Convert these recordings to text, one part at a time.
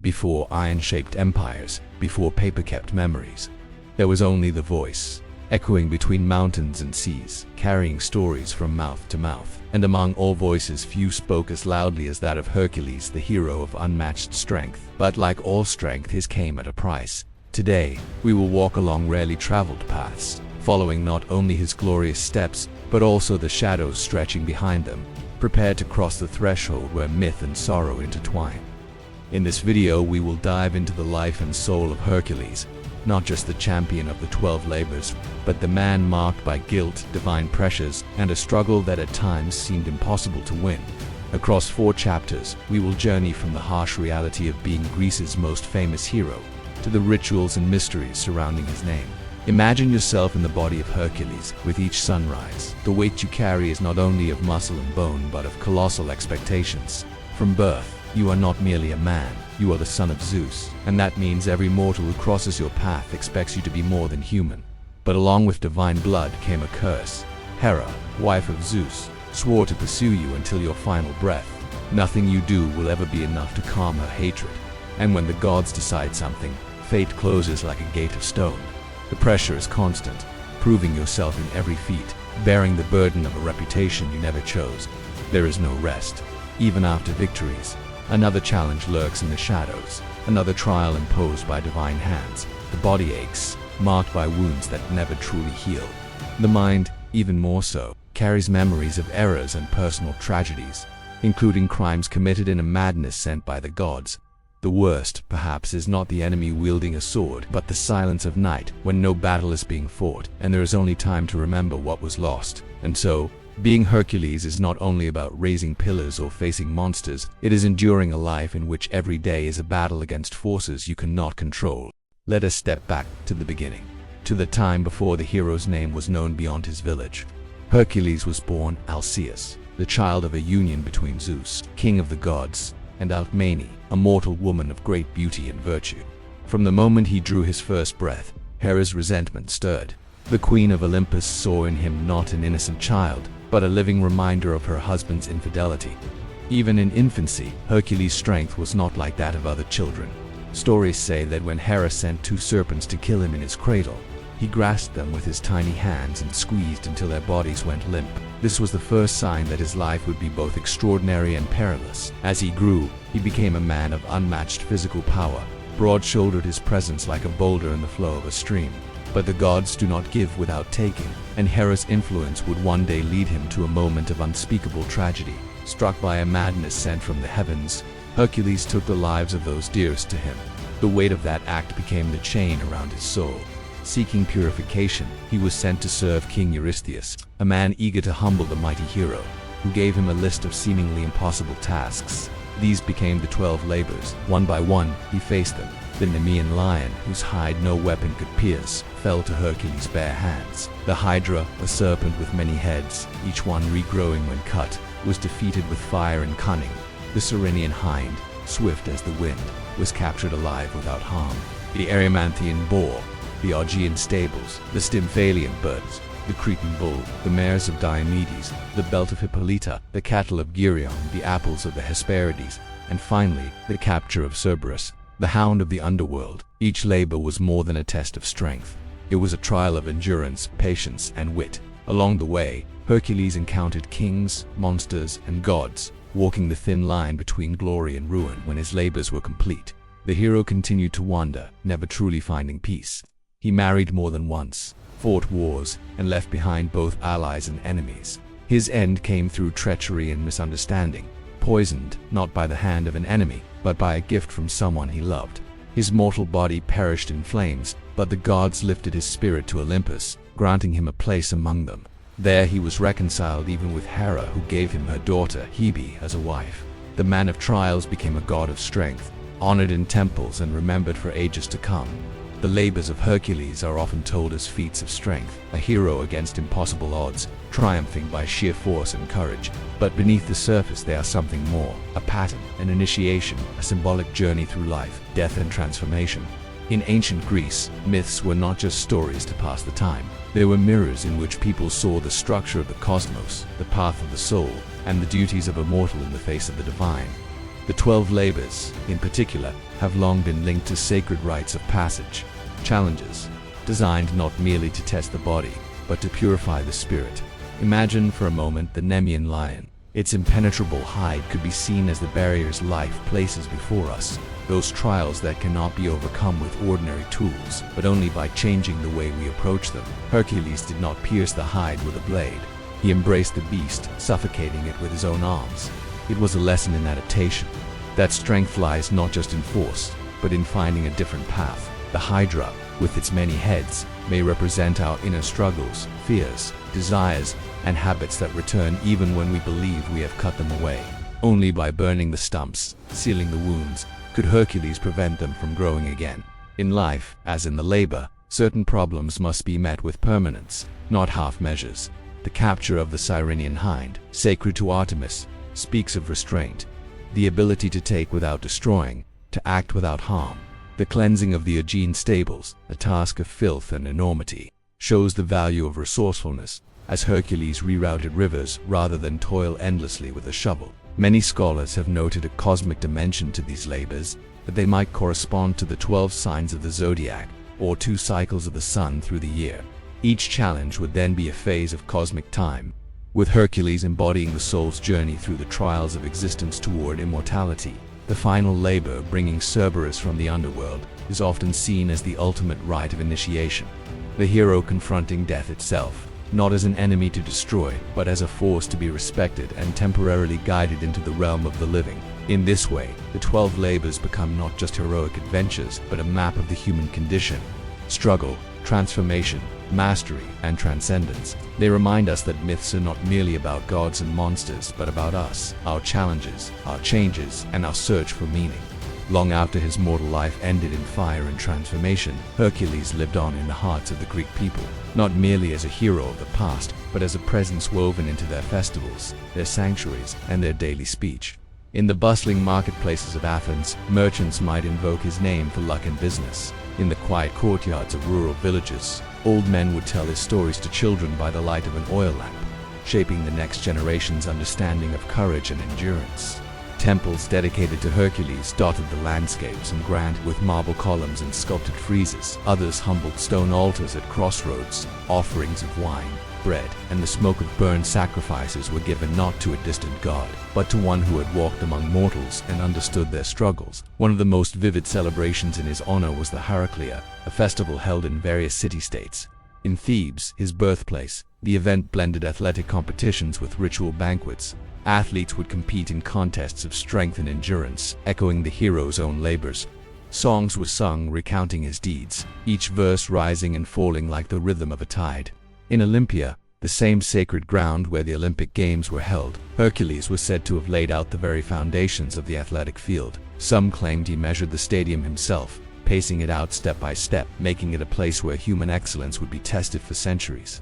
Before iron-shaped empires, before paper-kept memories, there was only the voice, echoing between mountains and seas, carrying stories from mouth to mouth. And among all voices, few spoke as loudly as that of Hercules, the hero of unmatched strength. But like all strength, his came at a price. Today, we will walk along rarely traveled paths, following not only his glorious steps, but also the shadows stretching behind them, prepared to cross the threshold where myth and sorrow intertwine. In this video, we will dive into the life and soul of Hercules, not just the champion of the 12 labors, but the man marked by guilt, divine pressures, and a struggle that at times seemed impossible to win. Across 4 chapters, we will journey from the harsh reality of being Greece's most famous hero to the rituals and mysteries surrounding his name. Imagine yourself in the body of Hercules. With each sunrise, the weight you carry is not only of muscle and bone, but of colossal expectations. From birth, you are not merely a man, you are the son of Zeus, and that means every mortal who crosses your path expects you to be more than human. But along with divine blood came a curse. Hera, wife of Zeus, swore to pursue you until your final breath. Nothing you do will ever be enough to calm her hatred. And when the gods decide something, fate closes like a gate of stone. The pressure is constant, proving yourself in every feat, bearing the burden of a reputation you never chose. There is no rest. Even after victories, another challenge lurks in the shadows, another trial imposed by divine hands. The body aches, marked by wounds that never truly heal. The mind, even more so, carries memories of errors and personal tragedies, including crimes committed in a madness sent by the gods. The worst, perhaps, is not the enemy wielding a sword, but the silence of night, when no battle is being fought, and there is only time to remember what was lost. And so, being Hercules is not only about raising pillars or facing monsters, it is enduring a life in which every day is a battle against forces you cannot control. Let us step back to the beginning, to the time before the hero's name was known beyond his village. Hercules was born Alcaeus, the child of a union between Zeus, king of the gods, and Alcmene, a mortal woman of great beauty and virtue. From the moment he drew his first breath, Hera's resentment stirred. The queen of Olympus saw in him not an innocent child, but a living reminder of her husband's infidelity. Even in infancy, Hercules' strength was not like that of other children. Stories say that when Hera sent 2 serpents to kill him in his cradle, he grasped them with his tiny hands and squeezed until their bodies went limp. This was the first sign that his life would be both extraordinary and perilous. As he grew, he became a man of unmatched physical power, broad-shouldered, his presence like a boulder in the flow of a stream. But the gods do not give without taking, and Hera's influence would one day lead him to a moment of unspeakable tragedy. Struck by a madness sent from the heavens, Hercules took the lives of those dearest to him. The weight of that act became the chain around his soul. Seeking purification, he was sent to serve King Eurystheus, a man eager to humble the mighty hero, who gave him a list of seemingly impossible tasks. These became the 12 labors. One by one, he faced them. The Nemean lion, whose hide no weapon could pierce, fell to Hercules' bare hands. The Hydra, a serpent with many heads, each one regrowing when cut, was defeated with fire and cunning. The Ceryneian hind, swift as the wind, was captured alive without harm. The Erymanthian boar, the Augean stables, the Stymphalian birds, the Cretan bull, the mares of Diomedes, the belt of Hippolyta, the cattle of Geryon, the apples of the Hesperides, and finally, the capture of Cerberus, the hound of the underworld. Each labor was more than a test of strength. It was a trial of endurance, patience, and wit. Along the way, Hercules encountered kings, monsters, and gods, walking the thin line between glory and ruin. When his labors were complete, the hero continued to wander, never truly finding peace. He married more than once, fought wars, and left behind both allies and enemies. His end came through treachery and misunderstanding, poisoned not by the hand of an enemy, but by a gift from someone he loved. His mortal body perished in flames, but the gods lifted his spirit to Olympus, granting him a place among them. There he was reconciled even with Hera, who gave him her daughter Hebe as a wife. The man of trials became a god of strength, honored in temples and remembered for ages to come. The labors of Hercules are often told as feats of strength, a hero against impossible odds, triumphing by sheer force and courage. But beneath the surface they are something more, a pattern, an initiation, a symbolic journey through life, death and transformation. In ancient Greece, myths were not just stories to pass the time. They were mirrors in which people saw the structure of the cosmos, the path of the soul, and the duties of a mortal in the face of the divine. The 12 labors, in particular, have long been linked to sacred rites of passage, challenges, designed not merely to test the body, but to purify the spirit. Imagine for a moment the Nemean lion. Its impenetrable hide could be seen as the barriers life places before us, those trials that cannot be overcome with ordinary tools, but only by changing the way we approach them. Hercules did not pierce the hide with a blade. He embraced the beast, suffocating it with his own arms. It was a lesson in adaptation, that strength lies not just in force, but in finding a different path. The Hydra, with its many heads, may represent our inner struggles, fears, desires, and habits that return even when we believe we have cut them away. Only by burning the stumps, sealing the wounds, could Hercules prevent them from growing again. In life, as in the labor, certain problems must be met with permanence, not half measures. The capture of the Cyrenian hind, sacred to Artemis, speaks of restraint, the ability to take without destroying, to act without harm. The cleansing of the Aegean stables, a task of filth and enormity, shows the value of resourcefulness, as Hercules rerouted rivers rather than toil endlessly with a shovel. Many scholars have noted a cosmic dimension to these labors, that they might correspond to the 12 signs of the zodiac, or 2 cycles of the sun through the year. Each challenge would then be a phase of cosmic time, with Hercules embodying the soul's journey through the trials of existence toward immortality. The final labor, bringing Cerberus from the underworld, is often seen as the ultimate rite of initiation. The hero confronting death itself, not as an enemy to destroy, but as a force to be respected and temporarily guided into the realm of the living. In this way, the 12 labors become not just heroic adventures, but a map of the human condition: struggle, transformation, mastery, and transcendence. They remind us that myths are not merely about gods and monsters, but about us, our challenges, our changes, and our search for meaning. Long after his mortal life ended in fire and transformation, Hercules lived on in the hearts of the Greek people, not merely as a hero of the past, but as a presence woven into their festivals, their sanctuaries, and their daily speech. In the bustling marketplaces of Athens, merchants might invoke his name for luck and business. In the quiet courtyards of rural villages, old men would tell his stories to children by the light of an oil lamp, shaping the next generation's understanding of courage and endurance. Temples dedicated to Hercules dotted the landscapes and granted with marble columns and sculpted friezes. Others humbled stone altars at crossroads. Offerings of wine, bread, and the smoke of burned sacrifices were given not to a distant god, but to one who had walked among mortals and understood their struggles. One of the most vivid celebrations in his honor was the Hercules, a festival held in various city-states. In Thebes, his birthplace, the event blended athletic competitions with ritual banquets. Athletes would compete in contests of strength and endurance, echoing the hero's own labors. Songs were sung recounting his deeds, each verse rising and falling like the rhythm of a tide. In Olympia, the same sacred ground where the Olympic Games were held, Hercules was said to have laid out the very foundations of the athletic field. Some claimed he measured the stadium himself, pacing it out step by step, making it a place where human excellence would be tested for centuries.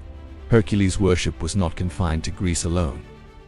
Hercules' worship was not confined to Greece alone.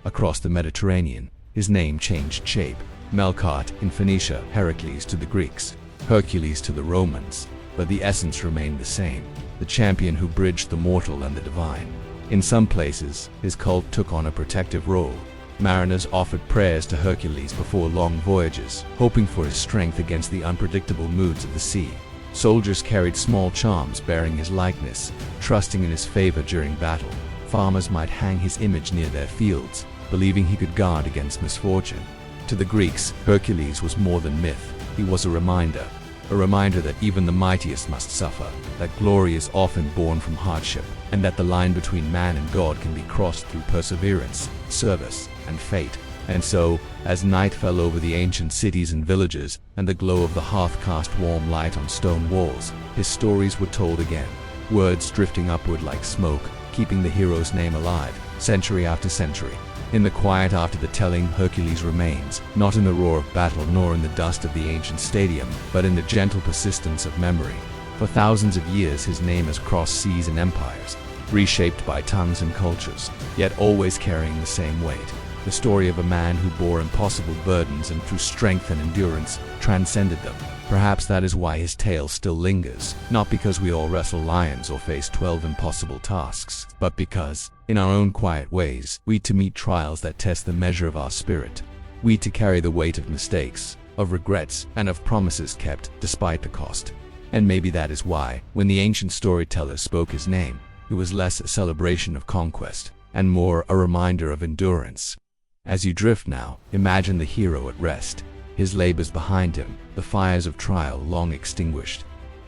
Across the Mediterranean, his name changed shape. Melkart in Phoenicia, Heracles to the Greeks, Hercules to the Romans, but the essence remained the same: the champion who bridged the mortal and the divine. In some places, his cult took on a protective role. Mariners offered prayers to Hercules before long voyages, hoping for his strength against the unpredictable moods of the sea. Soldiers carried small charms bearing his likeness, trusting in his favor during battle. Farmers might hang his image near their fields, believing he could guard against misfortune. To the Greeks, Hercules was more than myth. He was a reminder that even the mightiest must suffer, that glory is often born from hardship, and that the line between man and God can be crossed through perseverance, service, and fate. And so, as night fell over the ancient cities and villages, and the glow of the hearth cast warm light on stone walls, his stories were told again, words drifting upward like smoke, keeping the hero's name alive, century after century. In the quiet after the telling, Hercules remains, not in the roar of battle nor in the dust of the ancient stadium, but in the gentle persistence of memory. For thousands of years his name has crossed seas and empires, reshaped by tongues and cultures, yet always carrying the same weight. The story of a man who bore impossible burdens and through strength and endurance transcended them. Perhaps that is why his tale still lingers, not because we all wrestle lions or face 12 impossible tasks, but because, in our own quiet ways, we too meet trials that test the measure of our spirit. We to carry the weight of mistakes, of regrets, and of promises kept despite the cost. And maybe that is why, when the ancient storyteller spoke his name, it was less a celebration of conquest and more a reminder of endurance. As you drift now, imagine the hero at rest, his labors behind him, the fires of trial long extinguished.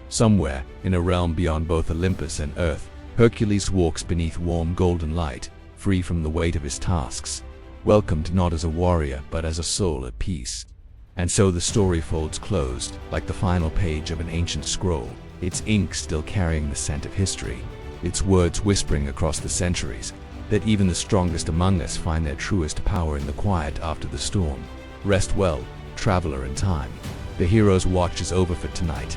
Somewhere, in a realm beyond both Olympus and Earth, Hercules walks beneath warm golden light, free from the weight of his tasks, welcomed not as a warrior but as a soul at peace. And so the story folds closed, like the final page of an ancient scroll, its ink still carrying the scent of history, its words whispering across the centuries, that even the strongest among us find their truest power in the quiet after the storm. Rest well, traveler in time. The hero's watch is over for tonight.